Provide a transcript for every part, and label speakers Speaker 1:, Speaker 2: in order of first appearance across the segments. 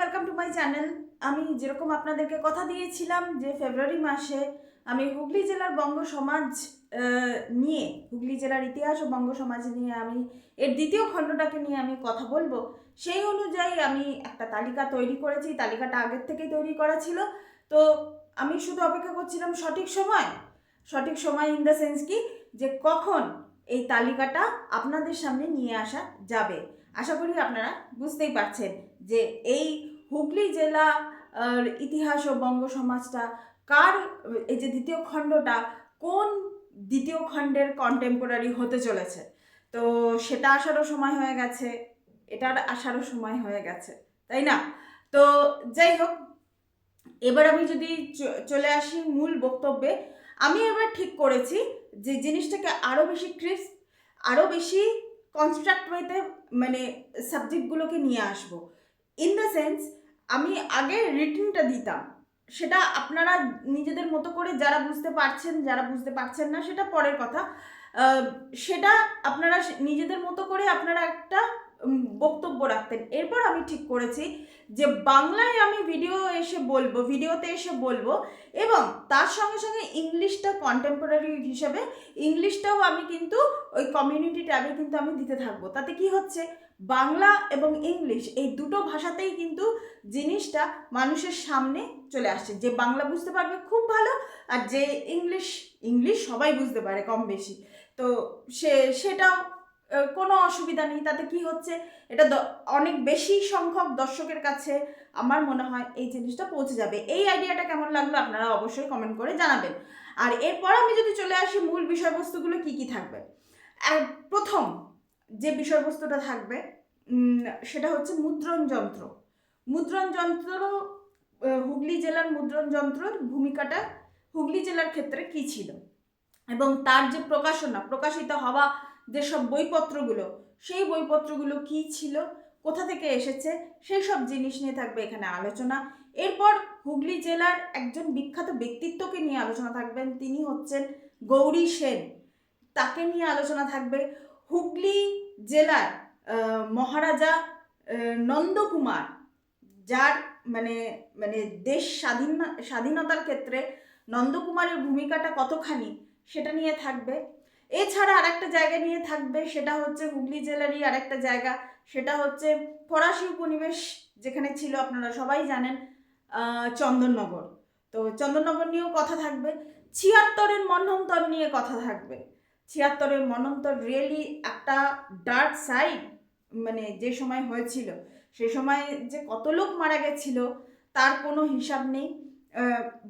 Speaker 1: Welcome to my channel. আমি যেরকম আপনাদেরকে কথা দিয়েছিলাম যে ফেব্রুয়ারি মাসে আমি হুগলি জেলার বঙ্গ সমাজ নিয়ে, হুগলি জেলার ইতিহাস ও বঙ্গ সমাজ নিয়ে আমি এর দ্বিতীয় খণ্ডটাকে নিয়ে আমি কথা বলবো, সেই অনুযায়ী আমি একটা তালিকা তৈরি করেছি। তালিকাটা আগের থেকেই তৈরি করা ছিল, তো আমি শুধু অপেক্ষা করছিলাম সঠিক সময় ইন দ্য সেন্স কি, যে কখন এই তালিকাটা আপনাদের সামনে নিয়ে আসা যাবে। আশা করি আপনারা বুঝতেই পারছেন যে এই হুগলি জেলা ইতিহাস ও বঙ্গ সমাজটা কার, এই যে দ্বিতীয় খণ্ডটা কোন দ্বিতীয় খণ্ডের কন্টেম্পোরারি হতে চলেছে। তো সেটা আসারও সময় হয়ে গেছে, এটার আসারও সময় হয়ে গেছে, তাই না? তো যাই হোক, এবার আমি যদি চলে আসি মূল বক্তব্যে, আমি এবার ঠিক করেছি যে জিনিসটাকে আরও বেশি ক্রিস্প, আরও বেশি কনস্ট্রাক্ট ওয়েতে মানে সাবজেক্টগুলোকে নিয়ে আসবো। ইন দ্য সেন্স, আমি আগে রিটিনটা দিতাম, সেটা আপনারা নিজেদের মতো করে যারা বুঝতে পারছেন, যারা বুঝতে পারছেন না সেটা পরের কথা, সেটা আপনারা নিজেদের মতো করে আপনারা একটা বক্তব্য রাখতেন। এরপর আমি ঠিক করেছি যে বাংলায় আমি ভিডিওতে এসে বলবো, এবং তার সঙ্গে সঙ্গে ইংলিশটা কন্টেম্পোরারি হিসেবে ইংলিশটাও আমি কিন্তু ওই কমিউনিটি ট্যাবে কিন্তু আমি দিতে থাকবো। তাতে কি হচ্ছে, বাংলা এবং ইংলিশ এই দুটো ভাষাতেই কিন্তু জিনিসটা মানুষের সামনে চলে আসছে। যে বাংলা বুঝতে পারবে খুব ভালো, আর যে ইংলিশ সবাই বুঝতে পারে কম বেশি, তো সেটাও কোনো অসুবিধা নেই। তাতে কি হচ্ছে, এটা অনেক বেশি সংখ্যক দর্শকের কাছে আমার মনে হয় এই জিনিসটা পৌঁছে যাবে। এই আইডিয়াটা কেমন লাগলো আপনারা অবশ্যই কমেন্ট করে জানাবেন। আর এরপর আমি যদি চলে আসি মূল বিষয়বস্তুগুলো কি কি থাকবে, প্রথম যে বিষয়বস্তুটা থাকবে সেটা হচ্ছে মুদ্রণ যন্ত্র। হুগলি জেলার মুদ্রণ যন্ত্রর ভূমিকাটা হুগলি জেলার ক্ষেত্রে কি ছিল, এবং তার যে প্রকাশিত হওয়া যেসব বইপত্রগুলো, সেই বইপত্রগুলো কি ছিল, কোথা থেকে এসেছে, সেই সব জিনিস নিয়ে থাকবে এখানে আলোচনা। এরপর হুগলি জেলার একজন বিখ্যাত ব্যক্তিত্বকে নিয়ে আলোচনা থাকবেন, তিনি হচ্ছেন গৌরী সেন, তাকে নিয়ে আলোচনা থাকবে। হুগলি জেলার মহারাজা নন্দকুমার, যার মানে মানে দেশ স্বাধীনতার ক্ষেত্রে নন্দকুমারের ভূমিকাটা কতখানি, সেটা নিয়ে থাকবে। এছাড়া আরেকটা জায়গা নিয়ে থাকবে, সেটা হচ্ছে হুগলি জেলারই আরেকটা জায়গা, সেটা হচ্ছে ফরাসি উপনিবেশ যেখানে ছিল, আপনারা সবাই জানেন, চন্দননগর। তো চন্দননগর নিয়েও কথা থাকবে। ৭৬-এর মন্বন্তর নিয়ে কথা থাকবে। ৭৬-এর মন্বন্তর রিয়েলি একটা ডার্ক সাইড, মানে যে সময় হয়েছিল, সে সময় যে কত লোক মারা গেছিল তার কোনো হিসাব নেই।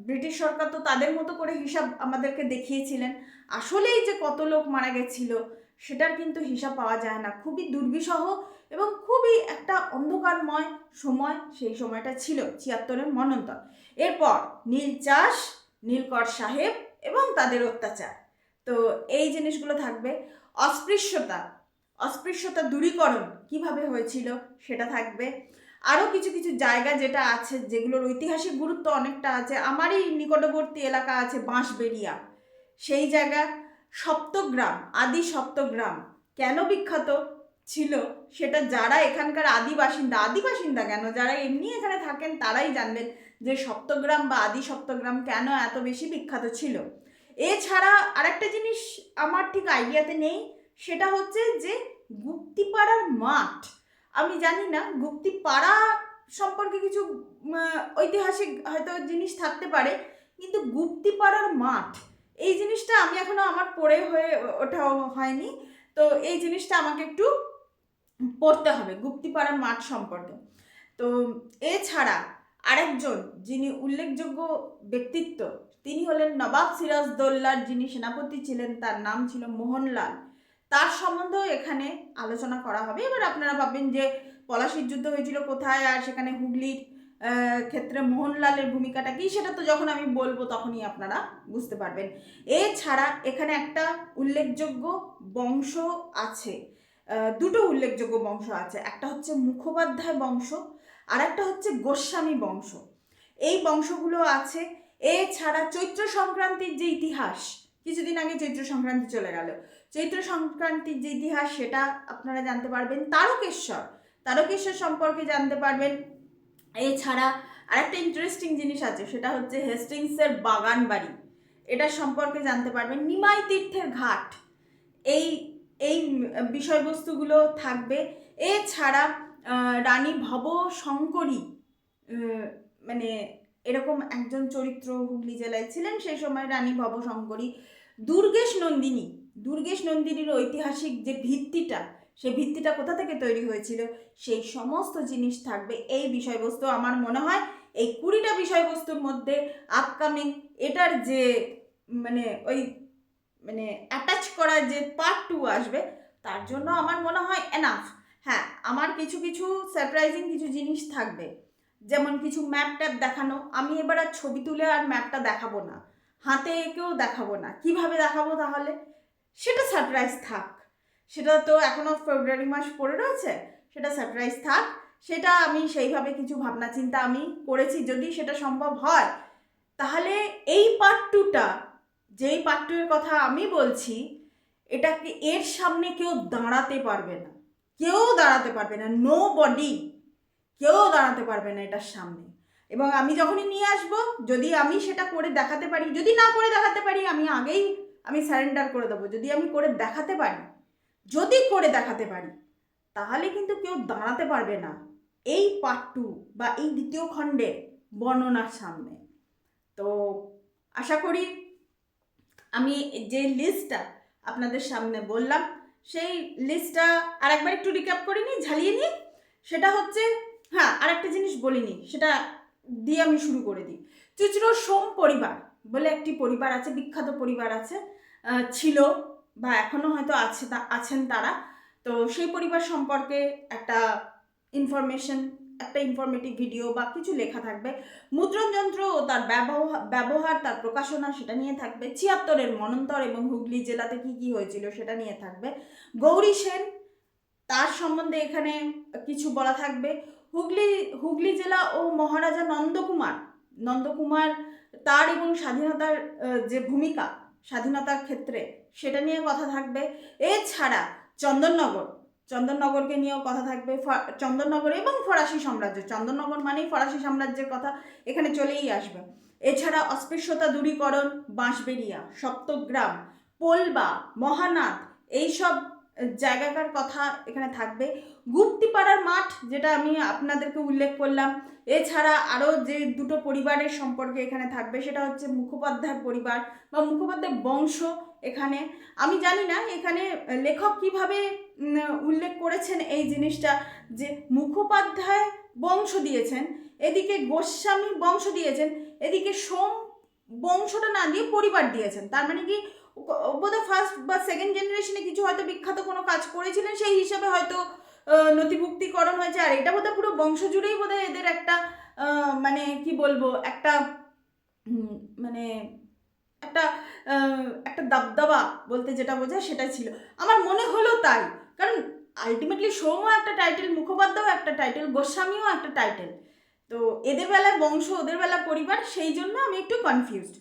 Speaker 1: ব্রিটিশ সরকার তো তাদের মতো করে হিসাব আমাদেরকে দেখিয়েছিলেন, আসলেই যে কত লোক মারা গেছিল সেটার কিন্তু হিসাব পাওয়া যায় না। খুবই দুর্বিষহ এবং খুবই একটা অন্ধকারময় সময় সেই সময়টা ছিল, ৭৬-এর মন্বন্তর। এরপর নীল চাষ, নীলকর সাহেব এবং তাদের অত্যাচার, তো এই জিনিসগুলো থাকবে। অস্পৃশ্যতা দূরীকরণ কিভাবে হয়েছিল সেটা থাকবে। আরও কিছু কিছু জায়গা যেটা আছে, যেগুলোর ঐতিহাসিক গুরুত্ব অনেকটা আছে, আমারই নিকটবর্তী এলাকা আছে বাঁশবেড়িয়া, সেই জায়গা। আদি সপ্তগ্রাম কেন বিখ্যাত ছিল সেটা যারা এখানকার আদি বাসিন্দা কেন, যারা এমনি এখানে থাকেন তারাই জানবেন যে সপ্তগ্রাম বা আদি সপ্তগ্রাম কেন এত বেশি বিখ্যাত ছিল। এছাড়া আরেকটা জিনিস আমার ঠিক আইডিয়াতে নেই, সেটা হচ্ছে যে গুপ্তিপাড়ার মাঠ। আমি জানি না গুপ্তিপাড়া সম্পর্কে কিছু ঐতিহাসিক হয়তো জিনিস থাকতে পারে, কিন্তু গুপ্তিপাড়ার মাঠ এই জিনিসটা আমি এখনো আমার পড়ে হয়ে ওঠাও হয়নি, তো এই জিনিসটা আমাকে একটু পড়তে হবে গুপ্তিপাড়ার মাঠ সম্পর্কে। তো এছাড়া আরেকজন যিনি উল্লেখযোগ্য ব্যক্তিত্ব, তিনি হলেন নবাব সিরাজদৌল্লার যিনি সেনাপতি ছিলেন, তার নাম ছিল মোহনলাল, তার সম্বন্ধেও এখানে আলোচনা করা হবে। এবার আপনারা ভাববেন যে পলাশির যুদ্ধ হয়েছিল কোথায়, আর সেখানে হুগলির ক্ষেত্রে মোহনলালের ভূমিকাটা কি, সেটা তো যখন আমি বলবো তখনই আপনারা বুঝতে পারবেন। এছাড়া এখানে একটা উল্লেখযোগ্য বংশ আছে, দুটো উল্লেখযোগ্য বংশ আছে, একটা হচ্ছে মুখোপাধ্যায় বংশ, আর একটা হচ্ছে গোস্বামী বংশ, এই বংশগুলো আছে। এছাড়া চৈত্র সংক্রান্তির যে ইতিহাস, কিছুদিন আগে চৈত্র সংক্রান্তি চলে গেল, চৈত্র সংক্রান্তির যে ইতিহাস সেটা আপনারা জানতে পারবেন। তারকেশ্বর সম্পর্কে জানতে পারবেন। এছাড়া আরেকটা ইন্টারেস্টিং জিনিস আছে, সেটা হচ্ছে হেস্টিংসের বাগান বাড়ি, এটার সম্পর্কে জানতে পারবেন। নিমাই তীর্থের ঘাট, এই এই বিষয়বস্তুগুলো থাকবে। এছাড়া রানী ভবশঙ্করী, মানে এরকম একজন চরিত্র হুগলি জেলায় ছিলেন সেই সময়, রানী ভবশঙ্করী। দুর্গেশ নন্দিনীর ঐতিহাসিক যে ভিত্তিটা, সেই ভিত্তিটা কোথা থেকে তৈরি হয়েছিল, সেই সমস্ত জিনিস থাকবে এই বিষয়বস্তু। আমার মনে হয় এই 20টা বিষয়বস্তুর মধ্যে আপকামিং এটার যে ওই অ্যাটাচ করার যে পার্ট 2 আসবে, তার জন্য আমার মনে হয় এনাফ। হ্যাঁ, আমার কিছু সারপ্রাইজিং কিছু জিনিস থাকবে, যেমন কিছু ম্যাপ ট্যাপ দেখানো। আমি এবার আর ছবি তুলে আর ম্যাপটা দেখাবো না, হাতে এঁকেও দেখাবো না। কিভাবে দেখাবো তাহলে? সেটা সারপ্রাইজ থাক। সেটা তো এখনও ফেব্রুয়ারি মাস পড়ে রয়েছে, সেটা সারপ্রাইজ থাক। সেটা আমি সেইভাবে কিছু ভাবনা চিন্তা আমি করেছি, যদি সেটা সম্ভব হয় তাহলে এই পার্ট 2টা, যেই পার্ট 2 এর কথা আমি বলছি, এটাকে এর সামনে কেউ দাঁড়াতে পারবে না, নো বডি, কেউ দাঁড়াতে পারবে না এটার সামনে। এবং আমি যখনই নিয়ে আসব, যদি আমি সেটা করে দেখাতে পারি, যদি না করে দেখাতে পারি আমি সারেন্ডার করে দেবো। যদি আমি করে দেখাতে পারি, তাহলে কিন্তু কেউ দাঁড়াতে পারবে না এই পার্ট 2 বা এই দ্বিতীয় খণ্ডের বর্ণনার সামনে। তো আশা করি আমি যে লিস্টটা আপনাদের সামনে বললাম, সেই লিস্টটা আরেকবার একটু রিক্যাপ করে নিই, ঝালিয়ে নিই। সেটা হচ্ছে, হ্যাঁ, আরেকটা জিনিস বলিনি, সেটা দিয়ে আমি শুরু করে দিই। চুঁচুড়ো সোম পরিবার বলে একটি পরিবার আছে, বিখ্যাত পরিবার আছে, ছিল বা এখনও হয়তো আছেন তারা। তো সেই পরিবার সম্পর্কে একটা ইনফরমেটিভ ভিডিও বা কিছু লেখা থাকবে। মুদ্রণযন্ত্র ও তার ব্যবহার, তার প্রকাশনা, সেটা নিয়ে থাকবে। 76-এর মন্বন্তর এবং হুগলি জেলাতে কি কি হয়েছিল সেটা নিয়ে থাকবে। গৌরী সেন, তার সম্বন্ধে এখানে কিছু বলা থাকবে। হুগলি জেলা ও মহারাজা নন্দকুমার তার এবং স্বাধীনতার যে ভূমিকা স্বাধীনতার ক্ষেত্রে, সেটা নিয়ে কথা থাকবে। এছাড়া চন্দননগরকে নিয়েও কথা থাকবে। চন্দননগর এবং ফরাসি সাম্রাজ্য, চন্দননগর মানেই ফরাসি সাম্রাজ্যের কথা এখানে চলেই আসবে। এছাড়া অস্পৃশ্যতা দূরীকরণ, বাঁশবেড়িয়া, সপ্তগ্রাম, পোলবা, মহানাদ, এইসব জায়গাকার কথা এখানে থাকবে। গুপ্তিপাড়ার মাঠ, যেটা আমি আপনাদেরকে উল্লেখ করলাম। এছাড়া আরও যে দুটো পরিবারের সম্পর্কে এখানে থাকবে, সেটা হচ্ছে মুখোপাধ্যায় পরিবার বা মুখোপাধ্যায় বংশ। এখানে আমি জানি না এখানে লেখক কিভাবে উল্লেখ করেছেন এই জিনিসটা, যে মুখোপাধ্যায় বংশ দিয়েছেন, এদিকে গোস্বামী বংশ দিয়েছেন, এদিকে সোম বংশটা না দিয়ে পরিবার দিয়েছেন। তার মানে কি বোধহয় ফার্স্ট বা সেকেন্ড জেনারেশনে কিছু হয়তো বিখ্যাত কোনো কাজ করেছিলেন, সেই হিসাবে হয়তো নথিভুক্তিকরণ হয়েছে। আর এটা বোধহয় পুরো বংশ জুড়েই বোধহয় এদের একটা কি বলবো, একটা একটা একটা দাবদাবা বলতে যেটা বোঝায় সেটা ছিল, আমার মনে হলো তাই। কারণ আলটিমেটলি সোমও একটা টাইটেল, মুখোপাধ্যায়ও একটা টাইটেল, গোস্বামীও একটা টাইটেল। তো এদের বেলায় বংশ, ওদের বেলা পরিবার, সেই জন্য আমি একটু কনফিউজড।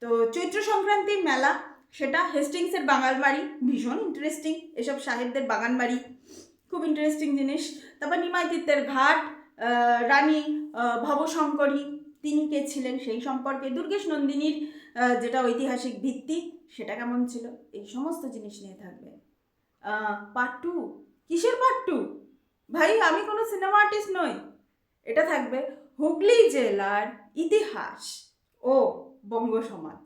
Speaker 1: তো চৈত্র সংক্রান্তির মেলা, সেটা হেস্টিংসের বাগান বাড়ি, ভীষণ ইন্টারেস্টিং, এসব সাহেবদের বাগান বাড়ি খুব ইন্টারেস্টিং জিনিস। তারপর নিমাই তীর্থের ঘাট, রানী ভবশঙ্করী তিনি কে ছিলেন সেই সম্পর্কে, দুর্গেশ নন্দিনীর যেটা ঐতিহাসিক ভিত্তি সেটা কেমন ছিল, এই সমস্ত জিনিস নিয়ে থাকবে। পার্ট 2, কিসের পার্ট 2 ভাই? আমি কোনো সিনেমা আর্টিস্ট নই। এটা থাকবে হুগলি জেলার ইতিহাস ও বঙ্গ সমাজ।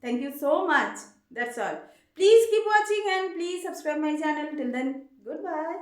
Speaker 1: Thank you so much, that's all. Please keep watching and please subscribe my channel. Till then, goodbye.